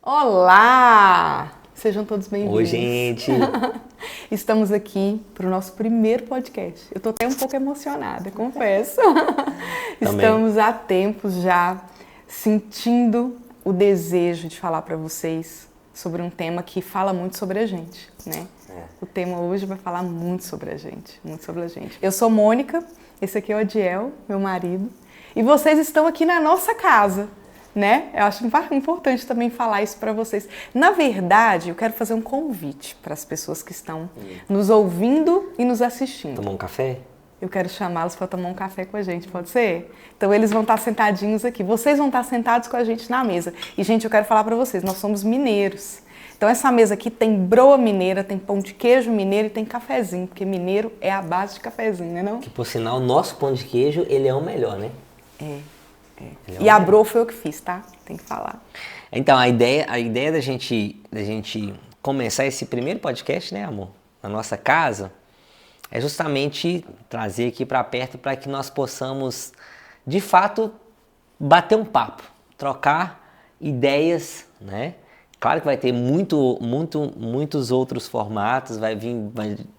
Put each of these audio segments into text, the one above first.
Olá! Sejam todos bem-vindos. Oi, gente! Estamos aqui para o nosso primeiro podcast. Eu estou até um pouco emocionada, confesso. Estamos há tempos já sentindo o desejo de falar para vocês sobre um tema que fala muito sobre a gente, né? O tema hoje vai falar muito sobre a gente, muito sobre a gente. Eu sou Mônica, esse aqui é o Adiel, meu marido, e vocês estão aqui na nossa casa, né? Eu acho importante também falar isso para vocês. Na verdade, eu quero fazer um convite para as pessoas que estão nos ouvindo e nos assistindo. Tomar um café? Eu quero chamá-los para tomar um café com a gente, pode ser? Então eles vão estar sentadinhos aqui, vocês vão estar sentados com a gente na mesa. E gente, eu quero falar para vocês, nós somos mineiros. Então essa mesa aqui tem broa mineira, tem pão de queijo mineiro e tem cafezinho, porque mineiro é a base de cafezinho, né não? Que por sinal, o nosso pão de queijo, ele é o melhor, né? E a broa foi eu que fiz, tá? Tem que falar. Então, a ideia da gente começar esse primeiro podcast, né, amor? Na nossa casa, é justamente trazer aqui para perto para que nós possamos, de fato, bater um papo, trocar ideias, né? Claro que vai ter muitos outros formatos,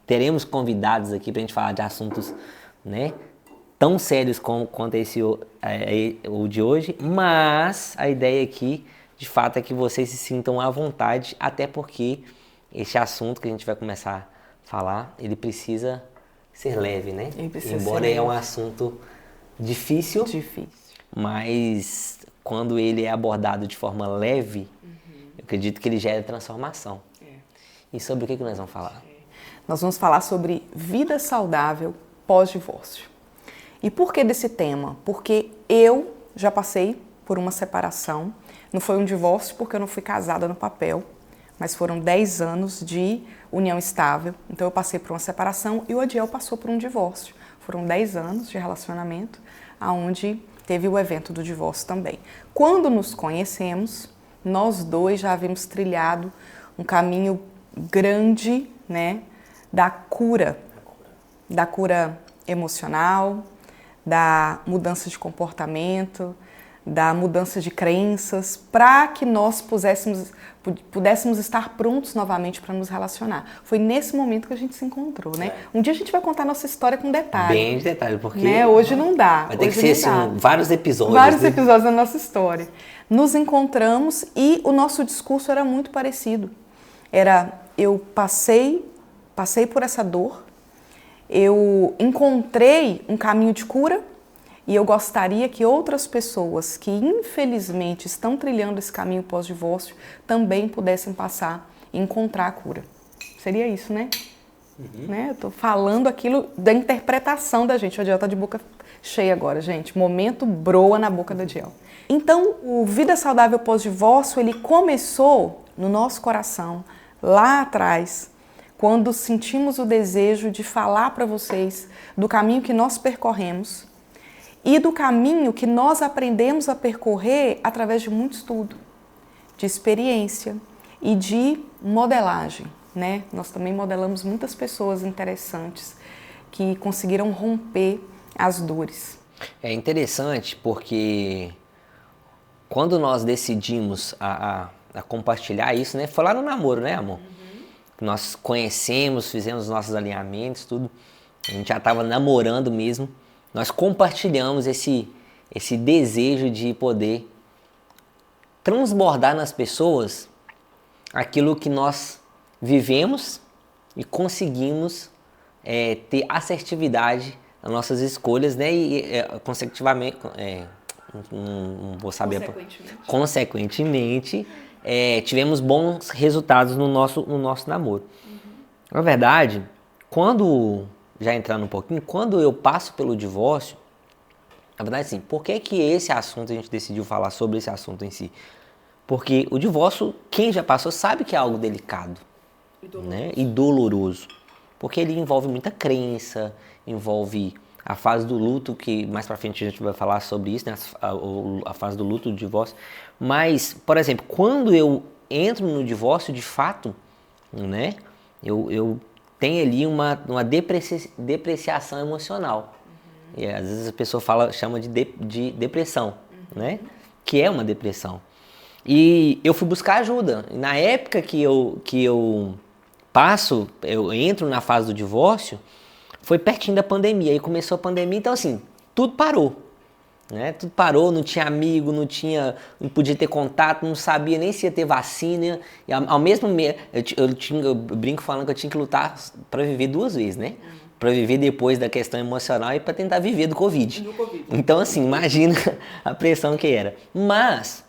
teremos convidados aqui para a gente falar de assuntos, né, tão sérios quanto esse o de hoje, mas a ideia aqui, de fato, é que vocês se sintam à vontade, até porque esse assunto que a gente vai começar a falar, ele precisa ser leve, né? Embora é um assunto difícil, mas quando ele é abordado de forma leve, eu acredito que ele gera transformação. E sobre o que nós vamos falar? Nós vamos falar sobre vida saudável pós-divórcio. E por que desse tema? Porque eu já passei por uma separação. Não foi um divórcio porque eu não fui casada no papel, mas foram 10 anos de união estável. Então eu passei por uma separação e o Adiel passou por um divórcio. Foram 10 anos de relacionamento, onde teve o evento do divórcio também. Quando nos conhecemos, nós dois já havíamos trilhado um caminho grande, né, da cura emocional, da mudança de comportamento, da mudança de crenças, para que nós pudéssemos estar prontos novamente para nos relacionar. Foi nesse momento que a gente se encontrou, né? Um dia a gente vai contar nossa história com detalhe. Bem de detalhe, porque... Né? Hoje não dá. Vai ter que ser assim, vários episódios. Vários episódios da nossa história. Nos encontramos e o nosso discurso era muito parecido. Eu passei por essa dor, eu encontrei um caminho de cura e eu gostaria que outras pessoas que infelizmente estão trilhando esse caminho pós-divórcio também pudessem passar e encontrar a cura. Seria isso, né? Né? Eu tô falando aquilo da interpretação da gente. O Adiel tá de boca cheia agora, gente. Momento broa na boca do Adiel. Então, o Vida Saudável Pós-Divórcio, ele começou no nosso coração, lá atrás, quando sentimos o desejo de falar para vocês do caminho que nós percorremos e do caminho que nós aprendemos a percorrer através de muito estudo, de experiência e de modelagem, né? Nós também modelamos muitas pessoas interessantes que conseguiram romper as dores. É interessante porque quando nós decidimos a compartilhar isso, né? Foi lá no namoro, né, amor? Nós conhecemos, fizemos nossos alinhamentos, tudo. A gente já estava namorando mesmo. Nós compartilhamos esse desejo de poder transbordar nas pessoas aquilo que nós vivemos e conseguimos ter assertividade nas nossas escolhas, né? E consecutivamente, não vou saber. Consequentemente, tivemos bons resultados no nosso namoro. Na verdade, já entrando um pouquinho, quando eu passo pelo divórcio, na verdade, sim, por que esse assunto, a gente decidiu falar sobre esse assunto em si? Porque o divórcio, quem já passou sabe que é algo delicado, né? E doloroso. Porque ele envolve muita crença, envolve a fase do luto, que mais pra frente a gente vai falar sobre isso, né? A fase do luto, do divórcio. Mas, por exemplo, quando eu entro no divórcio, de fato, né? Eu tenho ali uma depreciação emocional. E às vezes a pessoa chama de depressão, né? Que é uma depressão. E eu fui buscar ajuda. Na época que eu eu entro na fase do divórcio, foi pertinho da pandemia. Aí começou a pandemia, então assim, tudo parou. Né? Tudo parou, não tinha amigo, não podia ter contato, não sabia nem se ia ter vacina. E ao mesmo eu brinco falando que eu tinha que lutar para viver 2 vezes, né? Para viver depois da questão emocional e para tentar viver do Covid. Então, assim, imagina a pressão que era. Mas,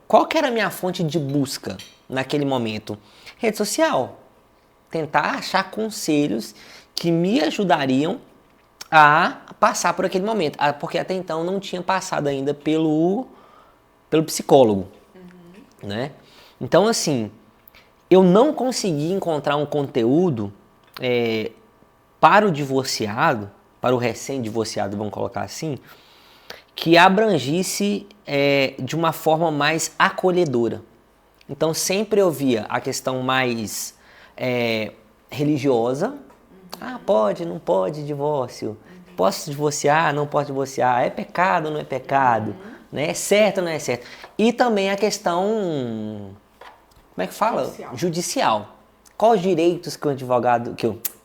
qual que era a minha fonte de busca naquele momento? Rede social. Tentar achar conselhos que me ajudariam a passar por aquele momento. Porque até então não tinha passado ainda pelo psicólogo. Né? Então, assim, eu não consegui encontrar um conteúdo para o divorciado, para o recém-divorciado, vamos colocar assim, que abrangisse de uma forma mais acolhedora. Então, sempre eu via a questão mais religiosa. Pode, não pode divórcio. Posso divorciar, não posso divorciar. É pecado ou não é pecado? Né? É certo ou não é certo? E também a questão, como é que fala? Judicial. Quais os direitos que um advogado,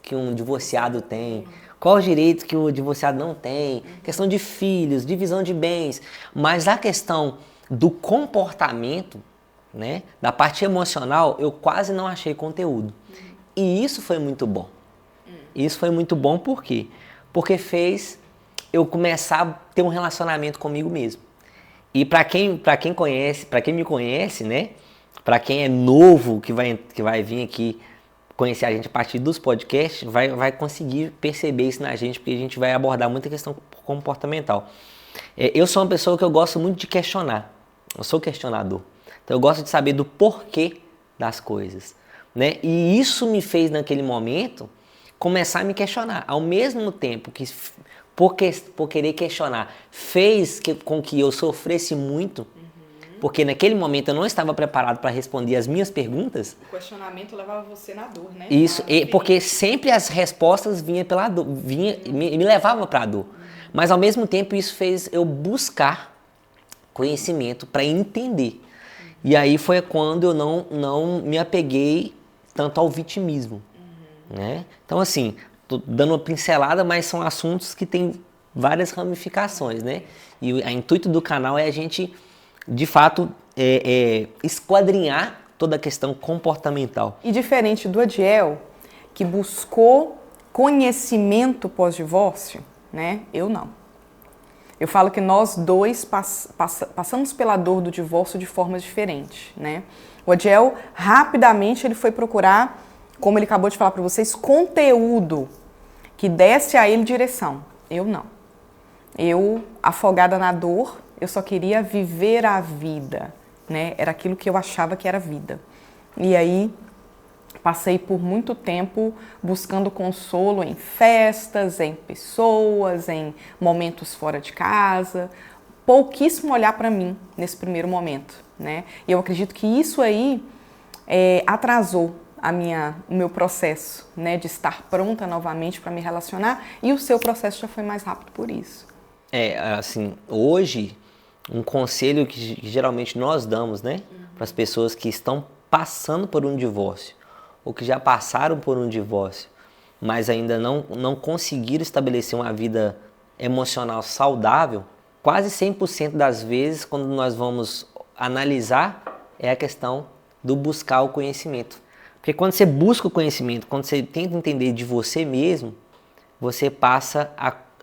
que um divorciado tem? Qual os direitos que o divorciado não tem? Questão de filhos, divisão de bens. Mas a questão do comportamento, né, da parte emocional, eu quase não achei conteúdo. E isso foi muito bom. Isso foi muito bom por quê? Porque fez eu começar a ter um relacionamento comigo mesmo. E para quem conhece, para quem me conhece, né? Para quem é novo que vai vir aqui conhecer a gente a partir dos podcasts, vai conseguir perceber isso na gente, porque a gente vai abordar muita questão comportamental. Eu sou uma pessoa que eu gosto muito de questionar. Eu sou questionador. Então eu gosto de saber do porquê das coisas, né? E isso me fez naquele momento começar a me questionar. Ao mesmo tempo que por querer questionar fez com que eu sofresse muito, porque naquele momento eu não estava preparado para responder as minhas perguntas. O questionamento levava você na dor, né? Isso, porque sempre as respostas vinham pela dor, me levavam para a dor. Mas ao mesmo tempo isso fez eu buscar conhecimento para entender. E aí foi quando eu não me apeguei tanto ao vitimismo. Né? Então assim, tô dando uma pincelada, mas são assuntos que têm várias ramificações, né? E o intuito do canal é a gente, de fato, esquadrinhar toda a questão comportamental. E diferente do Adiel, que buscou conhecimento pós-divórcio, né? Eu não. Eu falo que nós dois passamos pela dor do divórcio de formas diferentes, né? O Adiel, rapidamente, ele foi procurar, como ele acabou de falar para vocês, conteúdo que desse a ele direção. Eu não. Eu, afogada na dor, eu só queria viver a vida, né? Era aquilo que eu achava que era vida. E aí, passei por muito tempo buscando consolo em festas, em pessoas, em momentos fora de casa. Pouquíssimo olhar para mim nesse primeiro momento, né? E eu acredito que isso aí atrasou o meu processo, né, de estar pronta novamente para me relacionar, e o seu processo já foi mais rápido por isso. Assim, hoje, um conselho que geralmente nós damos, né, para as pessoas que estão passando por um divórcio, ou que já passaram por um divórcio, mas ainda não conseguiram estabelecer uma vida emocional saudável, quase 100% das vezes, quando nós vamos analisar, é a questão do buscar o conhecimento. Porque quando você busca o conhecimento, quando você tenta entender de você mesmo, você passa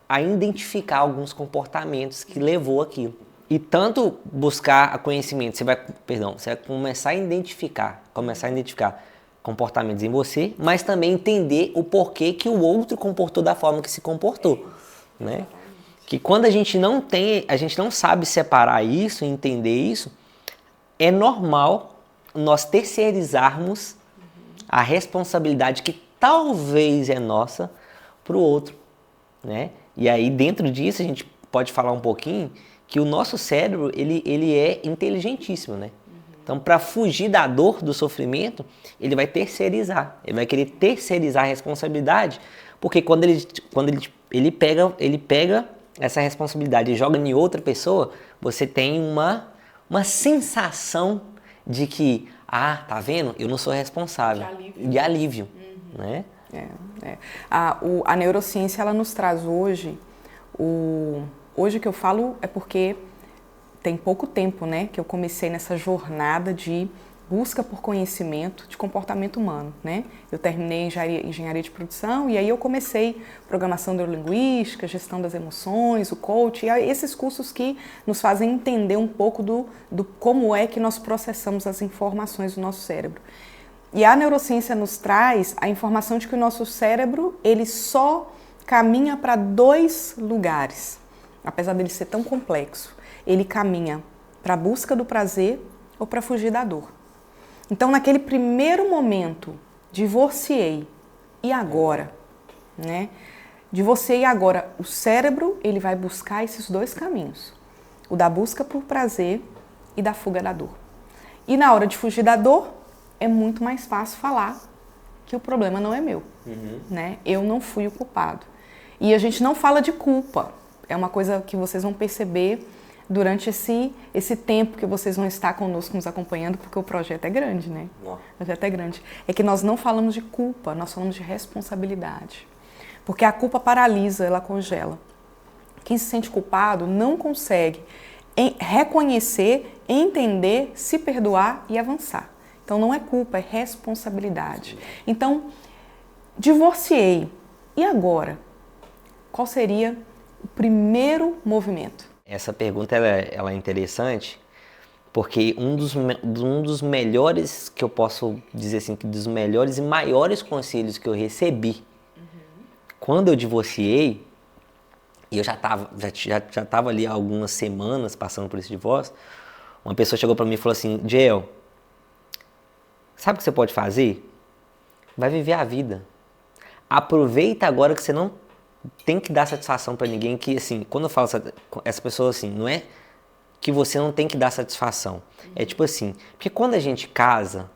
a identificar alguns comportamentos que levou aquilo. E tanto buscar conhecimento, você vai começar a identificar comportamentos em você, mas também entender o porquê que o outro comportou da forma que se comportou, né? Que quando a gente não sabe separar isso, entender isso, é normal nós terceirizarmos a responsabilidade que talvez é nossa para o outro, né? E aí dentro disso a gente pode falar um pouquinho que o nosso cérebro ele é inteligentíssimo, né? Então, para fugir da dor, do sofrimento, ele vai terceirizar. Ele vai querer terceirizar a responsabilidade, porque quando ele pega essa responsabilidade e joga em outra pessoa, você tem uma sensação de que, tá vendo? Eu não sou responsável. De alívio. Né? A neurociência, ela nos traz hoje, hoje que eu falo é porque tem pouco tempo, né, que eu comecei nessa jornada de busca por conhecimento de comportamento humano, né? Eu terminei engenharia de produção e aí eu comecei programação neurolinguística, gestão das emoções, o coach, e esses cursos que nos fazem entender um pouco do como é que nós processamos as informações do nosso cérebro. E a neurociência nos traz a informação de que o nosso cérebro, ele só caminha para 2 lugares, apesar dele ser tão complexo. Ele caminha para a busca do prazer ou para fugir da dor. Então, naquele primeiro momento, divorciei, e agora? Né? Divorciei agora, o cérebro ele vai buscar esses 2 caminhos. O da busca por prazer e da fuga da dor. E na hora de fugir da dor, é muito mais fácil falar que o problema não é meu. Né? Eu não fui o culpado. E a gente não fala de culpa. É uma coisa que vocês vão perceber durante esse tempo que vocês vão estar conosco nos acompanhando, porque o projeto é grande, né? O projeto é grande. É que nós não falamos de culpa, nós falamos de responsabilidade. Porque a culpa paralisa, ela congela. Quem se sente culpado não consegue reconhecer, entender, se perdoar e avançar. Então não é culpa, é responsabilidade. Então, divorciei. E agora? Qual seria o primeiro movimento? Essa pergunta ela é interessante porque um dos melhores, que eu posso dizer assim, dos melhores e maiores conselhos que eu recebi quando eu divorciei, e eu já tava ali há algumas semanas passando por esse divórcio, uma pessoa chegou para mim e falou assim: Jeel, sabe o que você pode fazer? Vai viver a vida. Aproveita agora que você não tem que dar satisfação para ninguém, que assim, quando eu falo essa pessoa assim, não é que você não tem que dar satisfação. É tipo assim, porque quando a gente casa,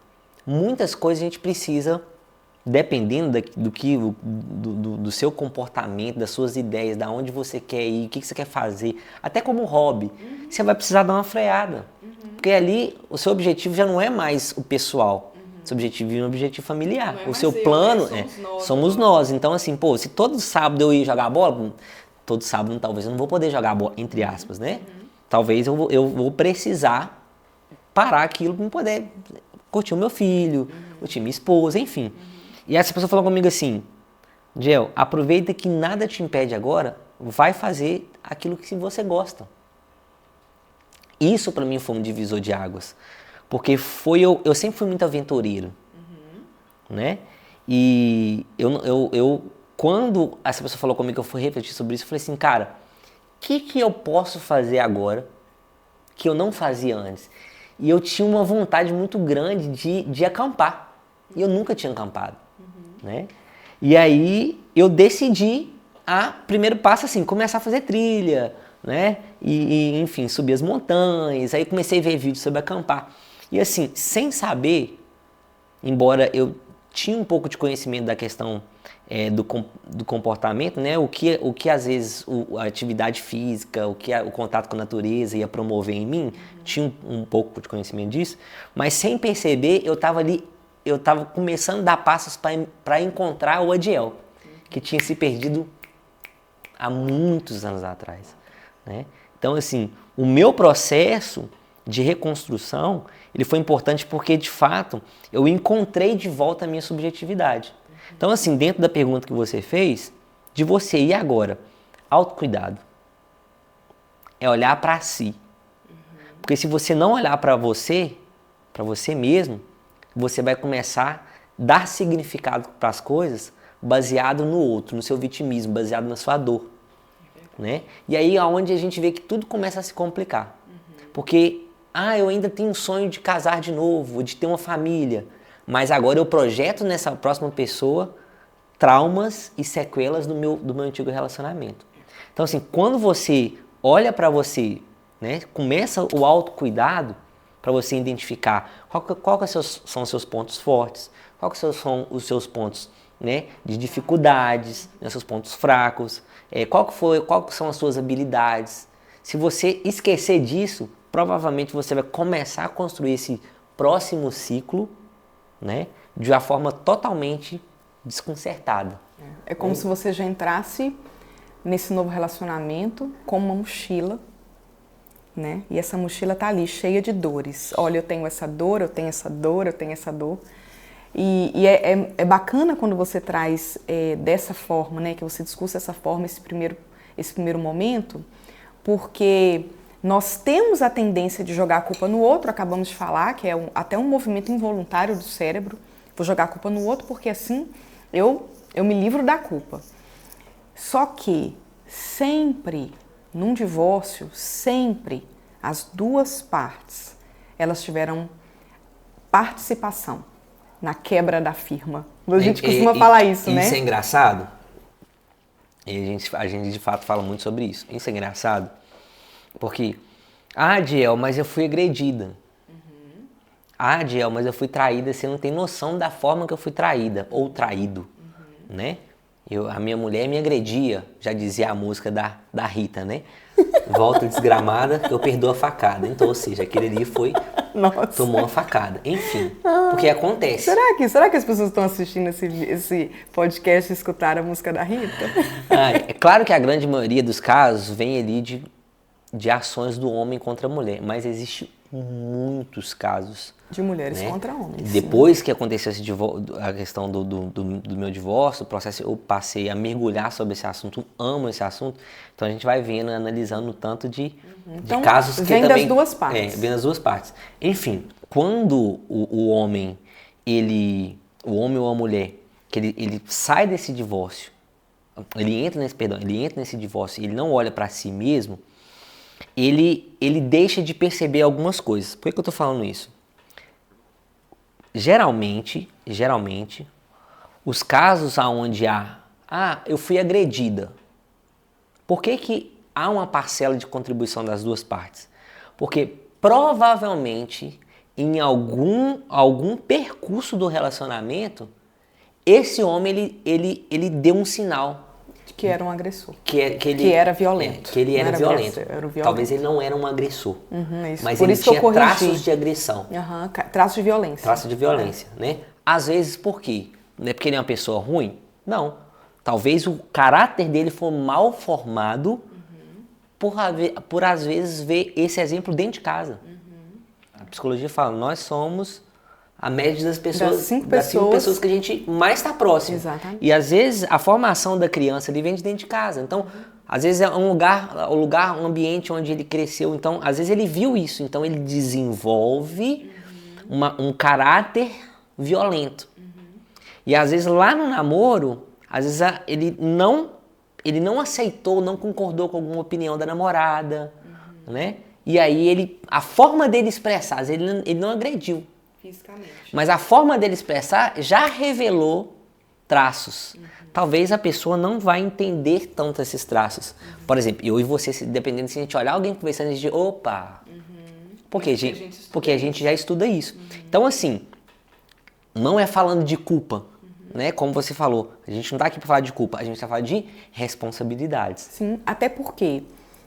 muitas coisas a gente precisa, dependendo do seu comportamento, das suas ideias, da onde você quer ir, o que você quer fazer, até como hobby, você vai precisar dar uma freada. Porque ali o seu objetivo já não é mais o pessoal. Seu objetivo é um objetivo familiar. O seu plano somos nós. Então, assim, se todo sábado eu ir jogar bola, todo sábado talvez eu não vou poder jogar bola, entre aspas, né? Talvez eu vou precisar parar aquilo para poder curtir o meu filho, curtir minha esposa, enfim. E essa pessoa falou comigo assim: Jeel, aproveita que nada te impede agora, vai fazer aquilo que você gosta. Isso para mim foi um divisor de águas. Porque eu sempre fui muito aventureiro, né? E quando essa pessoa falou comigo, eu fui refletir sobre isso, eu falei assim, cara, o que eu posso fazer agora que eu não fazia antes? E eu tinha uma vontade muito grande de acampar. E eu nunca tinha acampado, né? E aí eu decidi, primeiro passo assim, começar a fazer trilha, né? E enfim, subir as montanhas. Aí comecei a ver vídeos sobre acampar. E assim, sem saber, embora eu tinha um pouco de conhecimento da questão do comportamento, né? O que às vezes a atividade física, o contato com a natureza ia promover em mim, tinha um pouco de conhecimento disso, mas sem perceber eu estava começando a dar passos para encontrar o Adiel, que tinha se perdido há muitos anos atrás, né? Então assim, o meu processo de reconstrução, ele foi importante porque, de fato, eu encontrei de volta a minha subjetividade. Então, assim, dentro da pergunta que você fez, de você e agora, autocuidado. É olhar para si. Porque se você não olhar para você mesmo, você vai começar a dar significado para as coisas baseado no outro, no seu vitimismo, baseado na sua dor. Né? E aí é onde a gente vê que tudo começa a se complicar. Porque eu ainda tenho um sonho de casar de novo, de ter uma família, mas agora eu projeto nessa próxima pessoa traumas e sequelas do meu antigo relacionamento. Então assim, quando você olha para você, né, começa o autocuidado para você identificar qual são os seus pontos fortes, quais são os seus pontos, né, de dificuldades, né, seus pontos fracos, qual são as suas habilidades. Se você esquecer disso, provavelmente você vai começar a construir esse próximo ciclo, né, de uma forma totalmente desconcertada. É como se você já entrasse nesse novo relacionamento com uma mochila, né? E essa mochila tá ali, cheia de dores. Olha, eu tenho essa dor, eu tenho essa dor, eu tenho essa dor. E é bacana quando você traz dessa forma, né? Que você discursa dessa forma, esse primeiro momento, porque nós temos a tendência de jogar a culpa no outro, acabamos de falar, que é até um movimento involuntário do cérebro. Vou jogar a culpa no outro porque assim eu me livro da culpa. Só que sempre, num divórcio, sempre as duas partes, elas tiveram participação na quebra da firma. A gente costuma falar isso, né? Isso é engraçado. E a gente de fato fala muito sobre isso. Isso é engraçado porque, Adiel, mas eu fui agredida. Adiel, mas eu fui traída. Você não tem noção da forma que eu fui traída ou traído, né? A minha mulher me agredia, já dizia a música da Rita, né? Volta desgramada, que eu perdoo a facada. Então, ou seja, aquele ali tomou uma facada. Enfim, porque acontece. Será que as pessoas estão assistindo esse podcast e escutaram a música da Rita? É claro que a grande maioria dos casos vem ali de ações do homem contra a mulher, mas existe muitos casos de mulheres, né, contra homens. Depois que aconteceu a questão do meu divórcio, o processo, eu passei a mergulhar sobre esse assunto, amo esse assunto, então a gente vai vendo, analisando o tanto de casos que vem também... das duas partes. Vem das duas partes. Enfim, quando o homem ou a mulher, que ele sai desse divórcio, ele entra nesse divórcio, ele não olha para si mesmo, ele deixa de perceber algumas coisas. Por que eu tô falando isso? Geralmente, os casos onde eu fui agredida. Por que há uma parcela de contribuição das duas partes? Porque provavelmente em algum percurso do relacionamento, esse homem ele deu um sinal. Que era um agressor. Que era violento. Que ele era violento. Era violento. Talvez ele não era um agressor. Mas por ele isso tinha traços de agressão. Traços de violência. Traços de violência, né? Às vezes por quê? Não é porque ele é uma pessoa ruim? Não. Talvez o caráter dele foi mal formado por às vezes ver esse exemplo dentro de casa. A psicologia fala, nós somos a média das pessoas, das cinco pessoas que a gente mais está próximo. Exatamente. E às vezes a formação da criança ele vem de dentro de casa. Então, às vezes é um ambiente onde ele cresceu. Então, às vezes ele viu isso. Então, ele desenvolve um caráter violento. E às vezes lá no namoro, às vezes ele não aceitou, não concordou com alguma opinião da namorada, né? E aí a forma dele expressar, às vezes ele não agrediu. Fisicamente. Mas a forma dele expressar já revelou traços. Talvez a pessoa não vai entender tanto esses traços. Por exemplo, eu e você, dependendo se a gente olhar alguém conversando, a gente diz, opa! Porque a gente já estuda isso. Então, assim, não é falando de culpa, né? Como você falou, a gente não está aqui para falar de culpa, a gente está falando de responsabilidades. Sim, até porque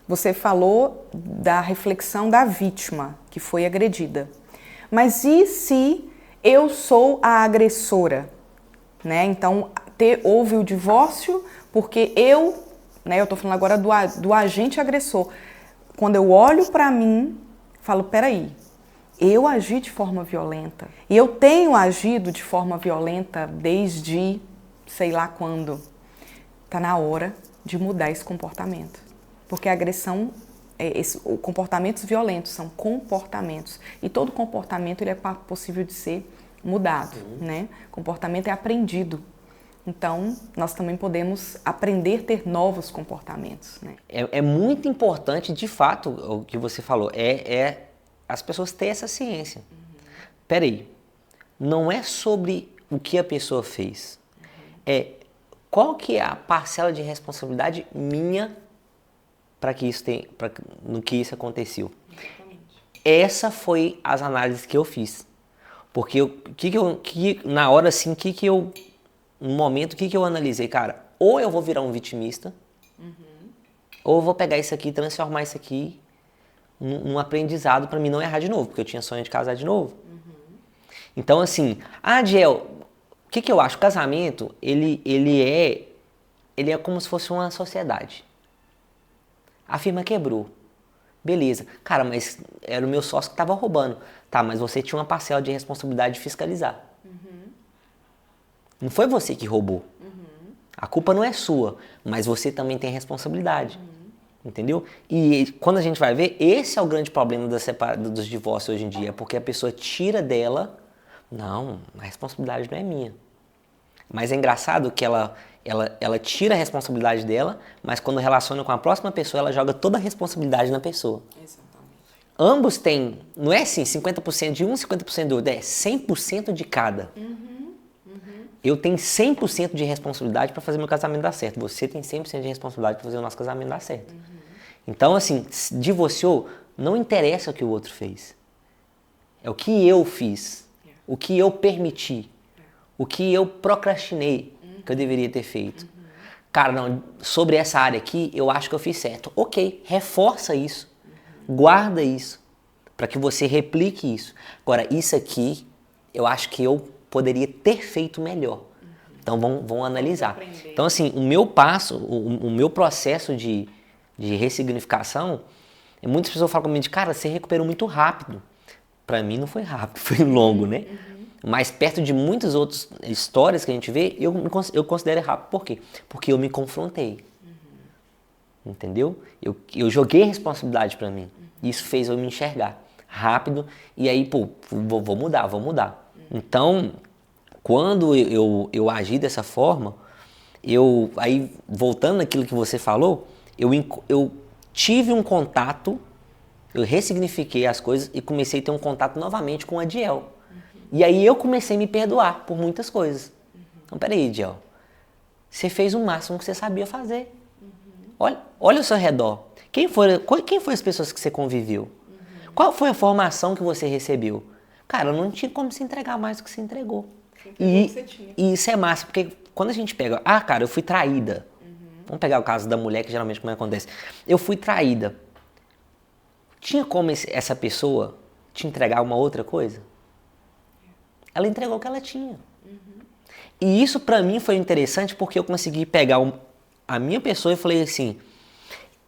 você falou da reflexão da vítima que foi agredida. Mas e se eu sou a agressora? Né? Então, houve o divórcio porque eu estou falando agora do agente agressor. Quando eu olho para mim, falo, peraí, eu agi de forma violenta. E eu tenho agido de forma violenta desde sei lá quando. Está na hora de mudar esse comportamento. Porque a agressão... comportamentos violentos são comportamentos e todo comportamento ele é possível de ser mudado, né? Comportamento é aprendido, então nós também podemos aprender a ter novos comportamentos, né? É muito importante, de fato, o que você falou, as pessoas terem essa ciência. Peraí, não é sobre o que a pessoa fez, qual que é a parcela de responsabilidade minha no que isso aconteceu. Exatamente. Essa foi as análises que eu fiz. Porque na hora assim, no momento, o que eu analisei? Cara, ou eu vou virar um vitimista, ou eu vou pegar isso aqui e transformar isso aqui num aprendizado para mim não errar de novo, porque eu tinha sonho de casar de novo. Então, assim, Adiel, o que eu acho? O casamento, ele é como se fosse uma sociedade. A firma quebrou. Beleza. Cara, mas era o meu sócio que estava roubando. Tá, mas você tinha uma parcela de responsabilidade de fiscalizar. Não foi você que roubou. A culpa não é sua, mas você também tem responsabilidade. Entendeu? E quando a gente vai ver, esse é o grande problema dos divórcios hoje em dia, porque a pessoa tira dela, não, a responsabilidade não é minha. Mas é engraçado que ela tira a responsabilidade dela, mas quando relaciona com a próxima pessoa, ela joga toda a responsabilidade na pessoa. Exatamente. Ambos têm, não é assim, 50% de um, 50% do outro, é 100% de cada. Eu tenho 100% de responsabilidade para fazer meu casamento dar certo. Você tem 100% de responsabilidade para fazer o nosso casamento dar certo. Então, assim, divorciou, não interessa o que o outro fez. É o que eu fiz, o que eu permiti, o que eu procrastinei que eu deveria ter feito. Cara, não, sobre essa área aqui, eu acho que eu fiz certo. Ok, reforça isso, guarda isso, para que você replique isso. Agora, isso aqui, eu acho que eu poderia ter feito melhor. Então, vamos analisar. Então, assim, o meu passo, o meu processo de ressignificação, muitas pessoas falam comigo, cara, você recuperou muito rápido. Para mim não foi rápido, foi longo, né? Mas perto de muitas outras histórias que a gente vê, eu considero rápido. Por quê? Porque eu me confrontei. Entendeu? Eu joguei responsabilidade para mim. Isso fez eu me enxergar rápido. E aí, pô, vou mudar. Então, quando eu agi dessa forma, aí voltando naquilo que você falou, eu tive um contato, eu ressignifiquei as coisas e comecei a ter um contato novamente com o Adiel. E aí eu comecei a me perdoar por muitas coisas. Então, peraí, Adiel, você fez o máximo que você sabia fazer. Olha ao seu redor. Quem foram as pessoas que você conviveu? Qual foi a formação que você recebeu? Cara, não tinha como se entregar mais do que você entregou. E isso é massa, porque quando a gente pega... Ah, cara, eu fui traída. Vamos pegar o caso da mulher, que geralmente como acontece. Eu fui traída. Tinha como essa pessoa te entregar uma outra coisa? Ela entregou o que ela tinha. E isso pra mim foi interessante porque eu consegui pegar a minha pessoa e falei assim,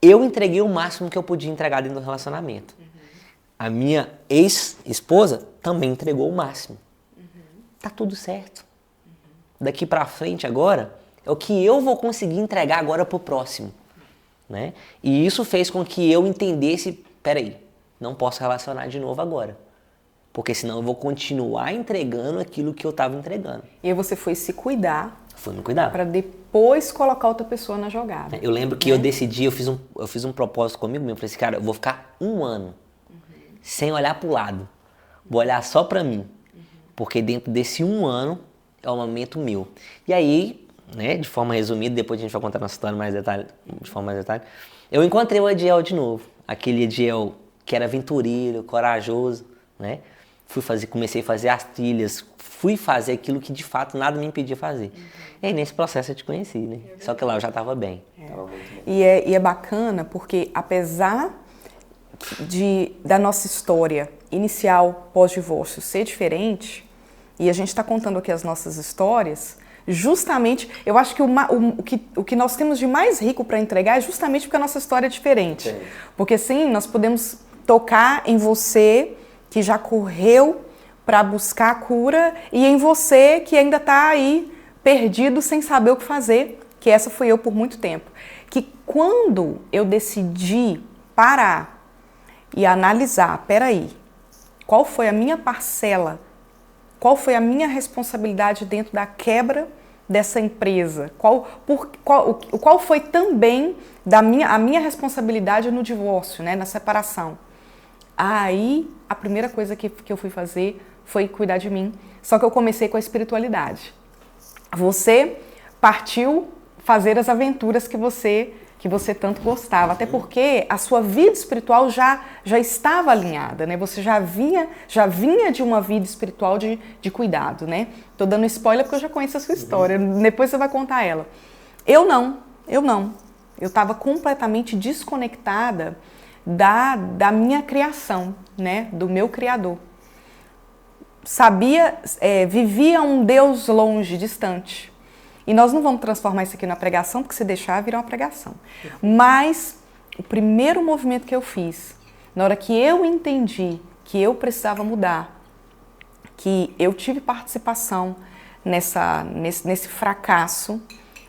eu entreguei o máximo que eu podia entregar dentro do relacionamento. A minha ex-esposa também entregou o máximo. Tá tudo certo. Daqui pra frente agora, é o que eu vou conseguir entregar agora pro próximo. Né? E isso fez com que eu entendesse, peraí, não posso relacionar de novo agora. Porque senão eu vou continuar entregando aquilo que eu estava entregando. E aí você foi se cuidar. Fui me cuidar. Para depois colocar outra pessoa na jogada. Eu lembro que eu decidi, eu fiz um propósito comigo mesmo. Eu falei assim, cara, eu vou ficar 1 ano sem olhar pro lado. Vou olhar só pra mim. Porque dentro desse 1 ano é um momento meu. E aí, né, de forma resumida, depois a gente vai contar nossa história de forma mais detalhe, eu encontrei o Adiel de novo. Aquele Adiel que era aventureiro, corajoso, né? Comecei a fazer as trilhas, fui fazer aquilo que de fato nada me impedia fazer. E aí nesse processo eu te conheci, né? Só que lá eu já estava bem. E é bacana porque apesar da nossa história inicial pós-divórcio ser diferente, e a gente está contando aqui as nossas histórias, justamente, eu acho que o que nós temos de mais rico para entregar é justamente porque a nossa história é diferente. Sim. Porque sim, nós podemos tocar em você que já correu para buscar a cura e em você que ainda está aí perdido sem saber o que fazer, que essa fui eu por muito tempo. Que quando eu decidi parar e analisar, peraí, qual foi a minha parcela, qual foi a minha responsabilidade dentro da quebra dessa empresa, qual foi também a minha responsabilidade no divórcio, né, na separação. Aí, a primeira coisa que eu fui fazer foi cuidar de mim. Só que eu comecei com a espiritualidade. Você partiu fazer as aventuras que você tanto gostava. Até porque a sua vida espiritual já estava alinhada, né? Você já vinha de uma vida espiritual de cuidado, né? Tô dando spoiler porque eu já conheço a sua história. Depois você vai contar ela. Eu não. Eu estava completamente desconectada da minha criação, né? Do meu Criador. Vivia um Deus longe, distante. E nós não vamos transformar isso aqui na pregação, porque se deixar, virar uma pregação. Mas o primeiro movimento que eu fiz, na hora que eu entendi que eu precisava mudar, que eu tive participação nesse fracasso,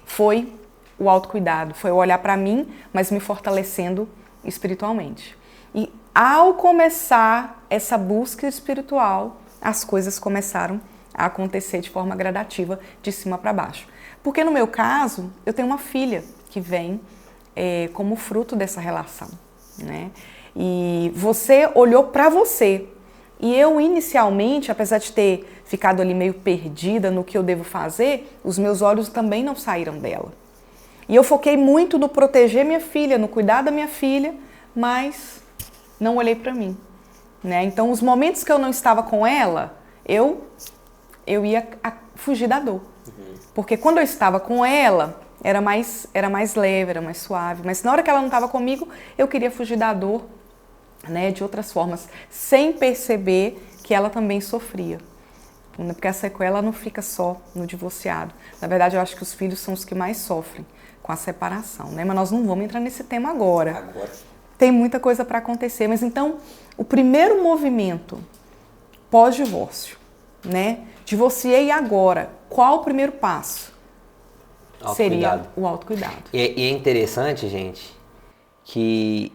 foi o autocuidado, foi olhar para mim, mas me fortalecendo espiritualmente. E ao começar essa busca espiritual, as coisas começaram a acontecer de forma gradativa, de cima para baixo. Porque no meu caso, eu tenho uma filha que vem como fruto dessa relação, né? E você olhou para você. E eu inicialmente, apesar de ter ficado ali meio perdida no que eu devo fazer, os meus olhos também não saíram dela. E eu foquei muito no proteger minha filha, no cuidar da minha filha, mas não olhei para mim, né? Então, os momentos que eu não estava com ela, eu ia fugir da dor. Porque quando eu estava com ela, era mais leve, era mais suave. Mas na hora que ela não estava comigo, eu queria fugir da dor, né, de outras formas, sem perceber que ela também sofria. Porque a sequela não fica só no divorciado. Na verdade, eu acho que os filhos são os que mais sofrem com a separação, né? Mas nós não vamos entrar nesse tema agora. Tem muita coisa para acontecer. Mas então, o primeiro movimento pós-divórcio, né? Divorciei agora. Qual o primeiro passo? Seria o autocuidado. E é interessante, gente, que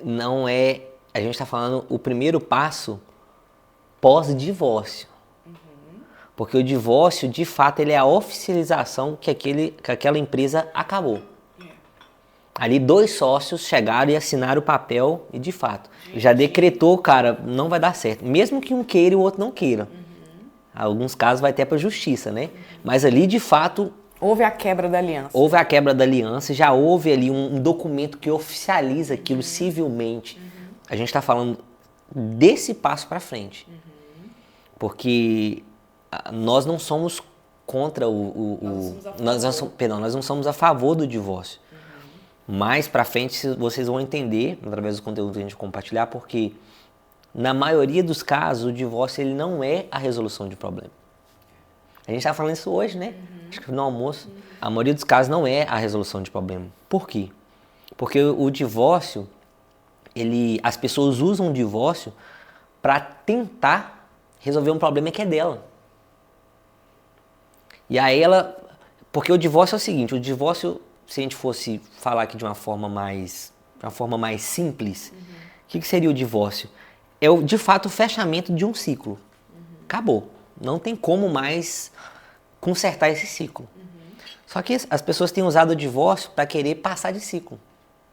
não é... A gente está falando o primeiro passo pós-divórcio. Porque o divórcio, de fato, ele é a oficialização que aquela empresa acabou. Ali 2 sócios chegaram e assinaram o papel e, de fato, já decretou, cara, não vai dar certo. Mesmo que um queira e o outro não queira. Alguns casos vai até para a justiça, né? Mas ali, de fato... Houve a quebra da aliança. Houve a quebra da aliança, já houve ali um documento que oficializa aquilo civilmente. A gente está falando desse passo para frente. Porque nós não somos contra nós não somos a favor do divórcio. Mais para frente vocês vão entender, através do conteúdo que a gente compartilhar, porque na maioria dos casos o divórcio ele não é a resolução de problema. A gente está falando isso hoje, né? Acho que no almoço. A maioria dos casos não é a resolução de problema. Por quê? Porque o divórcio, as pessoas usam o divórcio para tentar resolver um problema que é dela. E aí porque o divórcio é o seguinte, o divórcio, se a gente fosse falar aqui de uma forma mais simples, o que seria o divórcio? É, de fato, o fechamento de um ciclo. Acabou. Não tem como mais consertar esse ciclo. Só que as pessoas têm usado o divórcio para querer passar de ciclo.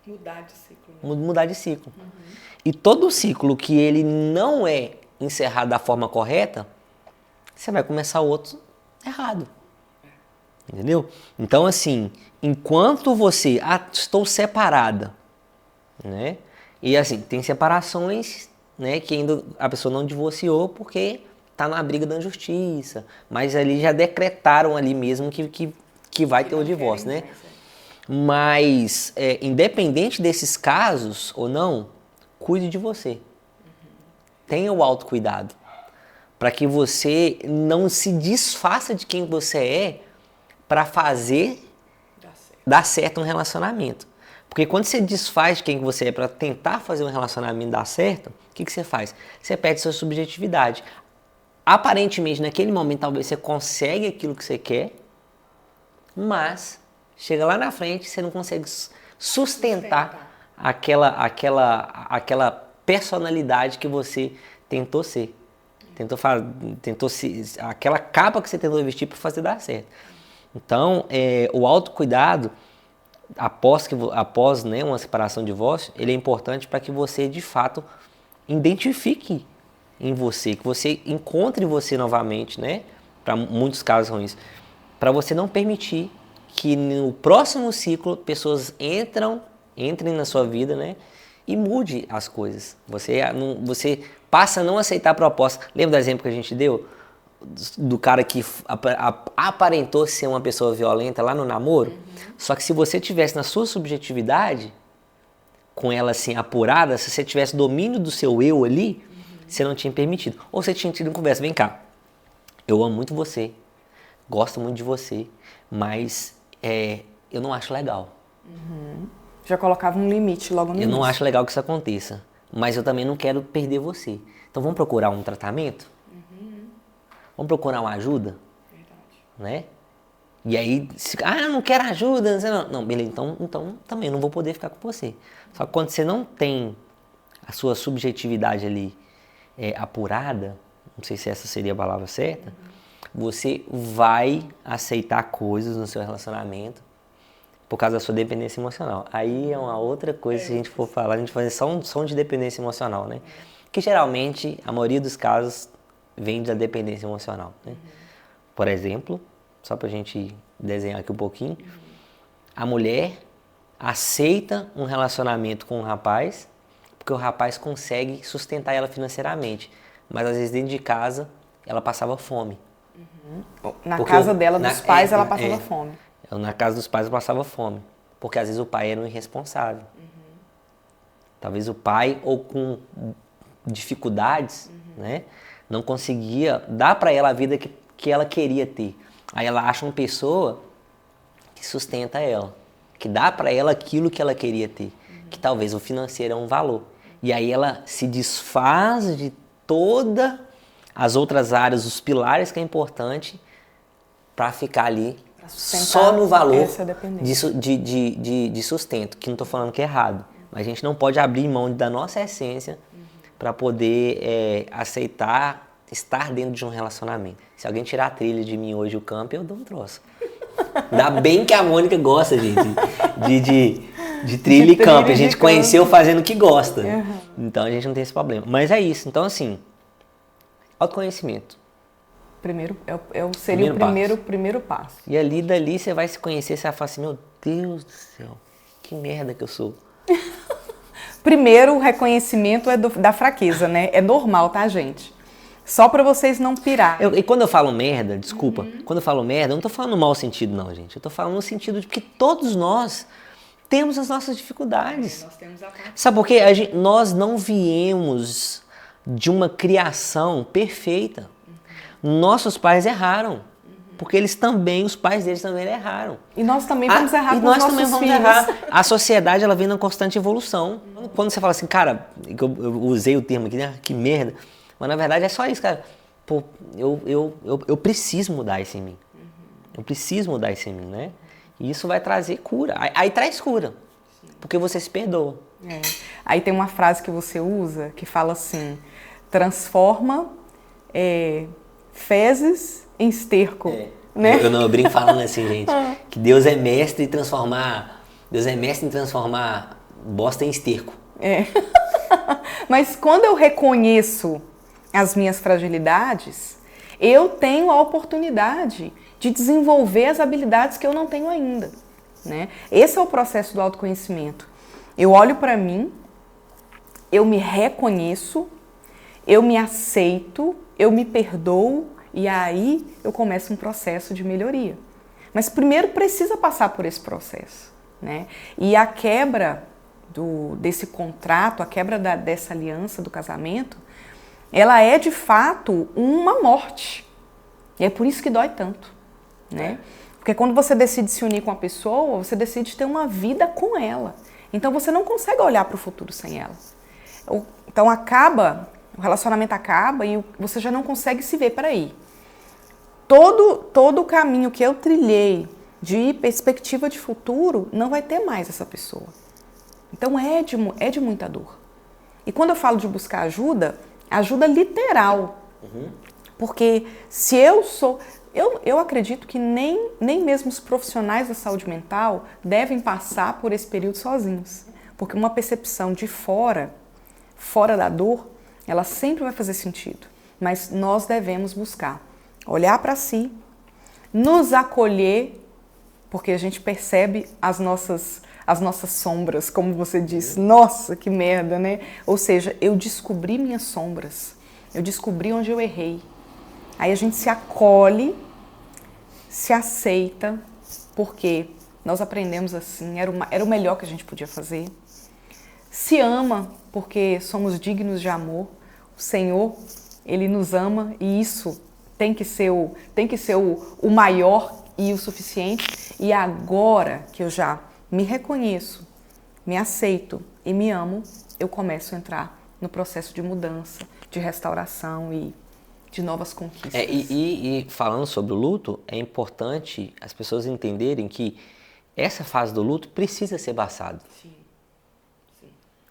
Mudar de ciclo. Mudar de ciclo. E todo ciclo que ele não é encerrado da forma correta, você vai começar outro errado. Entendeu? Então, assim, enquanto você... estou separada, né? E, assim, tem separações, né, que ainda a pessoa não divorciou porque está na briga da justiça. Mas ali já decretaram ali mesmo que vai ter o divórcio, né? Mas, independente desses casos ou não, cuide de você. Tenha o autocuidado. Para que você não se desfaça de quem você é para fazer dar certo um relacionamento. Porque quando você desfaz de quem você é para tentar fazer um relacionamento dar certo, o que você faz? Você perde sua subjetividade. Aparentemente, naquele momento, talvez você consegue aquilo que você quer, mas chega lá na frente, você não consegue sustentar aquela personalidade que você tentou ser. Aquela capa que você tentou vestir para fazer dar certo. Então, o autocuidado, após né, uma separação, divórcio, ele é importante para que você, de fato, identifique em você, que você encontre você novamente, né? Para muitos casos ruins. Para você não permitir que no próximo ciclo pessoas entrem na sua vida, né? E mude as coisas. Você passa a não aceitar a proposta. Lembra do exemplo que a gente deu? do cara que aparentou ser uma pessoa violenta lá no namoro. Só que se você tivesse na sua subjetividade, com ela assim apurada, se você tivesse domínio do seu eu ali, você não tinha permitido. Ou você tinha tido uma conversa, vem cá, eu amo muito você, gosto muito de você, mas eu não acho legal. Já colocava um limite logo no Eu não início. acho legal que isso aconteça, mas eu também não quero perder você. Então vamos procurar um tratamento? Vamos procurar uma ajuda? Né? E aí, eu não quero ajuda. Não, beleza, então também não vou poder ficar com você. Só que quando você não tem a sua subjetividade ali apurada, não sei se essa seria a palavra certa, você vai aceitar coisas no seu relacionamento por causa da sua dependência emocional. Aí é uma outra coisa, se a gente for falar, a gente vai fazer só um som de dependência emocional, né? Que geralmente, a maioria dos casos, vem da dependência emocional, né? Por exemplo, só pra gente desenhar aqui um pouquinho, a mulher aceita um relacionamento com um rapaz porque o rapaz consegue sustentar ela financeiramente, mas às vezes dentro de casa ela passava fome. Na casa dela, dos pais, ela passava fome. Na casa dos pais ela passava fome, porque às vezes o pai era um irresponsável. Talvez o pai, ou com dificuldades, né, não conseguia dar para ela a vida que ela queria ter. Aí ela acha uma pessoa que sustenta ela, que dá para ela aquilo que ela queria ter, que talvez o financeiro é um valor. E aí ela se desfaz de todas as outras áreas, os pilares que é importante, para ficar ali só no valor de sustento, que não estou falando que é errado, mas a gente não pode abrir mão da nossa essência para poder aceitar estar dentro de um relacionamento. Se alguém tirar a trilha de mim hoje, o campo, eu dou um troço. Ainda bem que a Mônica gosta, gente, de trilha e campo. A gente conheceu fazendo o que gosta. Então a gente não tem esse problema. Mas é isso. Então, assim, autoconhecimento. Seria o primeiro passo. E ali, dali, você vai se conhecer, você vai falar assim, meu Deus do céu, que merda que eu sou. Primeiro, o reconhecimento da fraqueza, né? É normal, tá, gente? Só pra vocês não pirarem. E quando eu falo merda, desculpa, quando eu falo merda, eu não tô falando no mau sentido, não, gente. Eu tô falando no sentido de que todos nós temos as nossas dificuldades. Nós temos a parte. Sabe por quê? Nós não viemos de uma criação perfeita. Nossos pais erraram. Porque os pais deles também erraram. E nós também vamos errar com os nossos filhos. A sociedade, ela vem na constante evolução. Quando você fala assim, cara, eu usei o termo aqui, né? Que merda. Mas na verdade é só isso, cara. Pô, eu preciso mudar isso em mim. Eu preciso mudar isso em mim, né? E isso vai trazer cura. Aí traz cura. Porque você se perdoa. Aí tem uma frase que você usa que fala assim: transforma fezes em esterco. Né? Eu brinco falando assim, gente, que Deus é mestre em transformar bosta em esterco. Mas quando eu reconheço as minhas fragilidades, eu tenho a oportunidade de desenvolver as habilidades que eu não tenho ainda, né? Esse é o processo do autoconhecimento. Eu olho para mim, eu me reconheço, eu me aceito, eu me perdoo e aí eu começo um processo de melhoria. Mas primeiro precisa passar por esse processo, né? E a quebra desse contrato, a quebra dessa aliança do casamento, ela é de fato uma morte. E é por isso que dói tanto, né? Porque quando você decide se unir com uma pessoa, você decide ter uma vida com ela. Então você não consegue olhar para o futuro sem ela. Então o relacionamento acaba e você já não consegue se ver para ir. Todo o caminho que eu trilhei de perspectiva de futuro não vai ter mais essa pessoa. Então é de muita dor. E quando eu falo de buscar ajuda literal. Porque se eu sou... Eu acredito que nem mesmo os profissionais da saúde mental devem passar por esse período sozinhos. Porque uma percepção de fora da dor, ela sempre vai fazer sentido. Mas nós devemos buscar olhar para si, nos acolher, porque a gente percebe as nossas sombras, como você disse. Nossa, que merda, né? Ou seja, eu descobri minhas sombras. Eu descobri onde eu errei. Aí a gente se acolhe, se aceita, porque nós aprendemos assim, era o melhor que a gente podia fazer. Se ama, porque somos dignos de amor. O Senhor, Ele nos ama e isso tem que ser o maior e o suficiente. E agora que eu já me reconheço, me aceito e me amo, eu começo a entrar no processo de mudança, de restauração e de novas conquistas. E falando sobre o luto, é importante as pessoas entenderem que essa fase do luto precisa ser passada. Sim.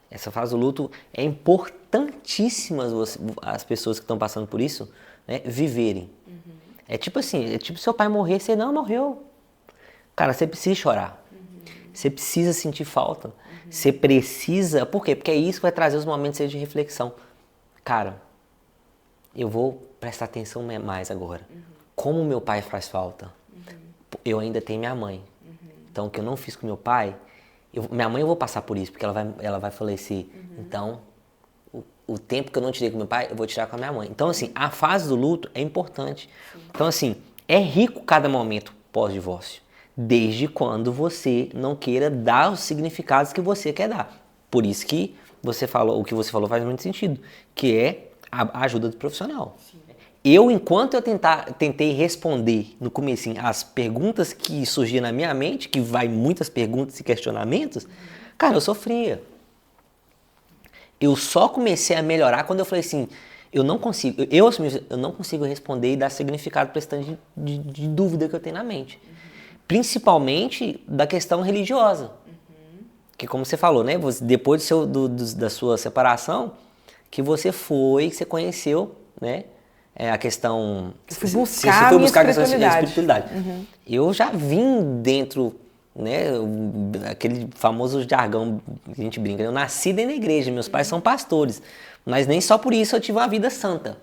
Essa fase do luto é importantíssima as pessoas que estão passando por isso, né, viverem. Uhum. É tipo assim, seu pai morrer, você não morreu. Cara, você precisa chorar. Uhum. Você precisa sentir falta. Uhum. Você precisa... Por quê? Porque é isso que vai trazer os momentos de reflexão. Cara, eu vou prestar atenção mais agora. Uhum. Como meu pai faz falta. Uhum. Eu ainda tenho minha mãe. Uhum. Então, o que eu não fiz com meu pai... minha mãe eu vou passar por isso, porque ela vai falecer. Uhum. Então, o tempo que eu não tirei com meu pai, eu vou tirar com a minha mãe. Então, assim, a fase do luto é importante. Sim. Então, assim, é rico cada momento pós-divórcio. Desde quando você não queira dar os significados que você quer dar. Por isso que o que você falou faz muito sentido, que é a ajuda do profissional. Sim. Enquanto eu tentei responder no comecinho as perguntas que surgiam na minha mente, que vai muitas perguntas e questionamentos, cara, eu sofria. Eu só comecei a melhorar quando eu falei assim, eu não consigo responder e dar significado para esse tanto de dúvida que eu tenho na mente. Principalmente da questão religiosa. Que como você falou, né? Depois da sua separação, que você conheceu, né? A questão... Você foi buscar a questão de espiritualidade. Uhum. Eu já vim dentro, né? Aquele famoso jargão que a gente brinca. Eu nasci dentro da igreja, meus pais são pastores. Mas nem só por isso eu tive uma vida santa.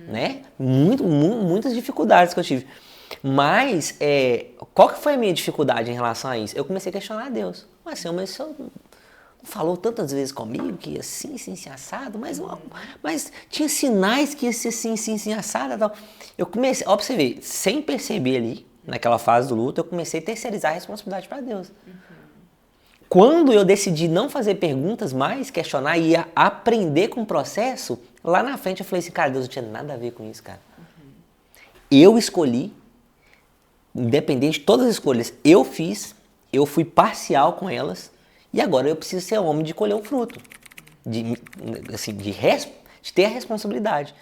Né? Muitas dificuldades que eu tive. Mas, qual que foi a minha dificuldade em relação a isso? Eu comecei a questionar a Deus. Mas, Senhor, mas o Senhor falou tantas vezes comigo que ia assim, assado, mas tinha sinais que ia ser assim, assado. Tal. Eu comecei, ó, pra você ver, sem perceber ali, naquela fase do luto, eu comecei a terceirizar a responsabilidade para Deus. Quando eu decidi não fazer perguntas mais, questionar e aprender com o processo, lá na frente eu falei assim, cara, Deus não tinha nada a ver com isso, cara. Eu escolhi, independente de todas as escolhas, eu fiz, eu fui parcial com elas e agora eu preciso ser homem de colher o fruto, de ter a responsabilidade.